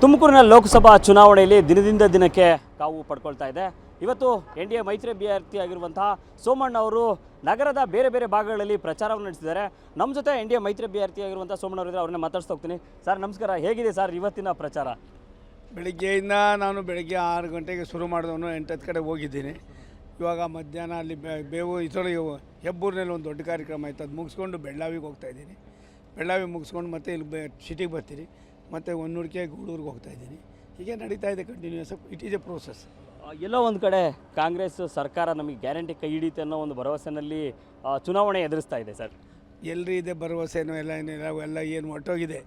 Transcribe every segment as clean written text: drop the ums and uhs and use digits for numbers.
ತುಮಕೂರಿನ ಲೋಕಸಭಾ ಚುನಾವಣೆಯಲ್ಲಿ ದಿನದಿಂದ ದಿನಕ್ಕೆ ಕಾವು ಪಡ್ಕೊಳ್ತಾ ಇದೆ. ಇವತ್ತು NDA ಮೈತ್ರಿ ಅಭ್ಯರ್ಥಿಯಾಗಿರುವಂತಹ ಸೋಮಣ್ಣ ಅವರು ನಗರದ ಬೇರೆ ಬೇರೆ ಭಾಗಗಳಲ್ಲಿ ಪ್ರಚಾರವನ್ನು ನಡೆಸಿದ್ದಾರೆ. ನಮ್ಮ ಜೊತೆ NDA ಮೈತ್ರಿ ಅಭ್ಯರ್ಥಿಯಾಗಿರುವಂಥ ಸೋಮಣ್ಣ ಅವರಿದ್ದಾರೆ, ಅವ್ರನ್ನ ಮಾತಾಡ್ಸ್ತಾ ಹೋಗ್ತೀನಿ. ಸರ್ ನಮಸ್ಕಾರ, ಹೇಗಿದೆ ಸರ್ ಇವತ್ತಿನ ಪ್ರಚಾರ? ಬೆಳಿಗ್ಗೆಯಿಂದ ನಾನು ಬೆಳಗ್ಗೆ 6 ಗಂಟೆಗೆ ಶುರು ಮಾಡಿದವನು 8 ಕಡೆ ಹೋಗಿದ್ದೀನಿ. ಇವಾಗ ಮಧ್ಯಾಹ್ನ ಅಲ್ಲಿ ಬೇವು ಹೆಬ್ಬೂರಿನಲ್ಲಿ ಒಂದು ದೊಡ್ಡ ಕಾರ್ಯಕ್ರಮ ಆಯಿತು, ಅದು ಮುಗಿಸ್ಕೊಂಡು ಬೆಳ್ಳಾವಿಗೆ ಹೋಗ್ತಾಯಿದ್ದೀನಿ. ಬೆಳ್ಳಾವಿ ಮುಗಿಸ್ಕೊಂಡು ಮತ್ತೆ ಇಲ್ಲಿ ಸಿಟಿಗೆ ಬರ್ತೀನಿ, ಮತ್ತು ಹೊನ್ನೂರಿಗೆ ಗೂಳೂರಿಗೆ ಹೋಗ್ತಾಯಿದ್ದೀನಿ. ಹೀಗೆ ನಡೀತಾ ಇದೆ continues. It is a process. ಎಲ್ಲೋ ಒಂದು ಕಡೆ ಕಾಂಗ್ರೆಸ್ ಸರ್ಕಾರ ನಮಗೆ ಗ್ಯಾರಂಟಿ ಕೈ ಹಿಡಿಯುತ್ತೆ ಅನ್ನೋ ಒಂದು ಭರವಸೆಯಲ್ಲಿ ಚುನಾವಣೆ ಎದುರಿಸ್ತಾ ಇದೆ ಸರ್. ಎಲ್ಲರೂ ಇದೆ ಭರವಸೆನೋ ಎಲ್ಲ ಏನು ಹೊಟ್ಟೋಗಿದೆ.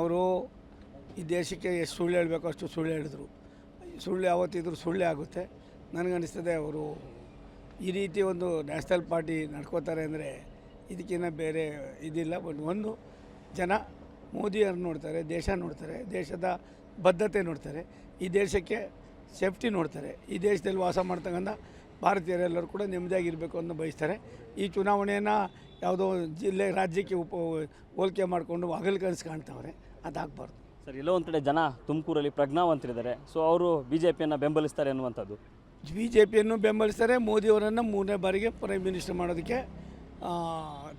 ಅವರು ಈ ದೇಶಕ್ಕೆ ಎಷ್ಟು ಸುಳ್ಳು ಹೇಳಬೇಕು ಅಷ್ಟು ಸುಳ್ಳು ಹೇಳಿದ್ರು. ಸುಳ್ಳು ಯಾವತ್ತಿದ್ರು ಸುಳ್ಳೇ ಆಗುತ್ತೆ. ನನಗನ್ನಿಸ್ತದೆ ಅವರು ಈ ರೀತಿ ಒಂದು ನ್ಯಾಷನಲ್ ಪಾರ್ಟಿ ನಡ್ಕೋತಾರೆ ಅಂದರೆ ಇದಕ್ಕಿಂತ ಬೇರೆ ಇದಿಲ್ಲ. ಬಟ್ ಒಂದು ಜನ ಮೋದಿಯವ್ರು ನೋಡ್ತಾರೆ, ದೇಶ ನೋಡ್ತಾರೆ, ದೇಶದ ಬದ್ಧತೆ ನೋಡ್ತಾರೆ, ಈ ದೇಶಕ್ಕೆ ಸೇಫ್ಟಿ ನೋಡ್ತಾರೆ, ಈ ದೇಶದಲ್ಲಿ ವಾಸ ಮಾಡ್ತಕ್ಕಂಥ ಭಾರತೀಯರೆಲ್ಲರೂ ಕೂಡ ನೆಮ್ಮದಿಯಾಗಿರಬೇಕು ಅಂತ ಬಯಸ್ತಾರೆ. ಈ ಚುನಾವಣೆಯನ್ನು ಯಾವುದೋ ಜಿಲ್ಲೆ ರಾಜ್ಯಕ್ಕೆ ಹೋಲಿಕೆ ಮಾಡಿಕೊಂಡು ಹಗಲು ಕನಸು ಕಾಣ್ತವ್ರೆ, ಅದಾಗಬಾರ್ದು ಸರ್. ಎಲ್ಲೋ ಒಂದು ಕಡೆ ಜನ ತುಮಕೂರಲ್ಲಿ ಪ್ರಜ್ಞಾವಂತರಿದ್ದಾರೆ, ಸೊ ಅವರು BJPಯನ್ನು ಬೆಂಬಲಿಸ್ತಾರೆ ಅನ್ನುವಂಥದ್ದು. BJPಯನ್ನು ಬೆಂಬಲಿಸ್ತಾರೆ. ಮೋದಿಯವರನ್ನು 3ನೇ ಬಾರಿಗೆ ಪ್ರೈಮ್ ಮಿನಿಸ್ಟರ್ ಮಾಡೋದಕ್ಕೆ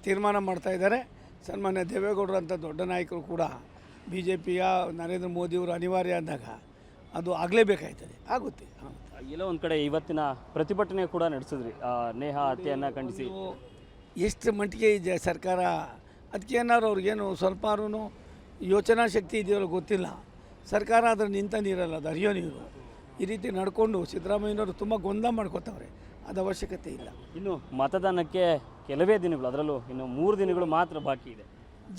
ತೀರ್ಮಾನ ಮಾಡ್ತಾಯಿದ್ದಾರೆ. ಸನ್ಮಾನ್ಯ ದೇವೇಗೌಡರು ಅಂತ ದೊಡ್ಡ ನಾಯಕರು ಕೂಡ BJPಯ ನರೇಂದ್ರ ಮೋದಿಯವರು ಅನಿವಾರ್ಯ ಅಂದಾಗ ಅದು ಆಗಲೇಬೇಕಾಯ್ತದೆ, ಆಗುತ್ತೆ. ಎಲ್ಲೋ ಒಂದು ಕಡೆ ಇವತ್ತಿನ ಪ್ರತಿಭಟನೆ ಕೂಡ ನಡೆಸಿದ್ರಿ, ನೇಹಾ ಹತ್ಯೆಯನ್ನು ಖಂಡಿಸಿ. ಎಷ್ಟು ಮಟ್ಟಿಗೆ ಇದೆ ಸರ್ಕಾರ, ಅದಕ್ಕೆ ಏನಾದ್ರು ಅವ್ರಿಗೇನು ಸ್ವಲ್ಪಾರು ಯೋಚನಾ ಶಕ್ತಿ ಇದೆಯಲ್ಲ ಗೊತ್ತಿಲ್ಲ. ಸರ್ಕಾರ ಅದರ ನಿಂತ ನೀರಲ್ಲ, ಅದು ಹರಿಯೋ ನೀರು. ಈ ರೀತಿ ನಡ್ಕೊಂಡು ಸಿದ್ದರಾಮಯ್ಯನವರು ತುಂಬ ಗೊಂದಲ ಮಾಡ್ಕೋತವ್ರೆ, ಅದು ಅವಶ್ಯಕತೆ ಇಲ್ಲ. ಇನ್ನು ಮತದಾನಕ್ಕೆ ಕೆಲವೇ ದಿನಗಳು, ಅದರಲ್ಲೂ ಇನ್ನು 3 ದಿನಗಳು ಮಾತ್ರ ಬಾಕಿ ಇದೆ.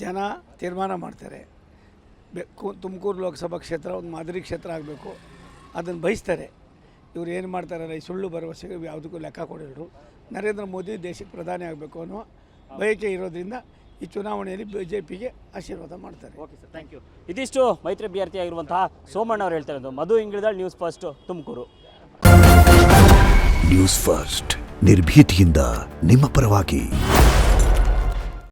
ಜನ ತೀರ್ಮಾನ ಮಾಡ್ತಾರೆ. ತುಮಕೂರು ಲೋಕಸಭಾ ಕ್ಷೇತ್ರ ಒಂದು ಮಾದರಿ ಕ್ಷೇತ್ರ ಆಗಬೇಕು, ಅದನ್ನು ಬಯಸ್ತಾರೆ. ಇವ್ರು ಏನು ಮಾಡ್ತಾರಲ್ಲ, ಈ ಸುಳ್ಳು ಭರವಸೆಗೆ ಯಾವುದಕ್ಕೂ ಲೆಕ್ಕ ಕೊಡಿದ್ರು. ನರೇಂದ್ರ ಮೋದಿ ದೇಶಕ್ಕೆ ಪ್ರಧಾನಿ ಆಗಬೇಕು ಅನ್ನೋ ಬಯಕೆ ಇರೋದ್ರಿಂದ ಈ ಚುನಾವಣೆಯಲ್ಲಿ BJPಗೆ ಆಶೀರ್ವಾದ ಮಾಡ್ತಾರೆ. Okay sir, thank you. ಇದಿಷ್ಟು ಮೈತ್ರಿ ಅಭ್ಯರ್ಥಿಯಾಗಿರುವಂತಹ ಸೋಮಣ್ಣ ಅವರು ಹೇಳ್ತಾ ಇರೋದು. Madhu Ingalidal, news first, Tumakuru. News first, ನಿರ್ಭೀತಿಯಿಂದ ನಿಮ್ಮ ಪರವಾಗಿ.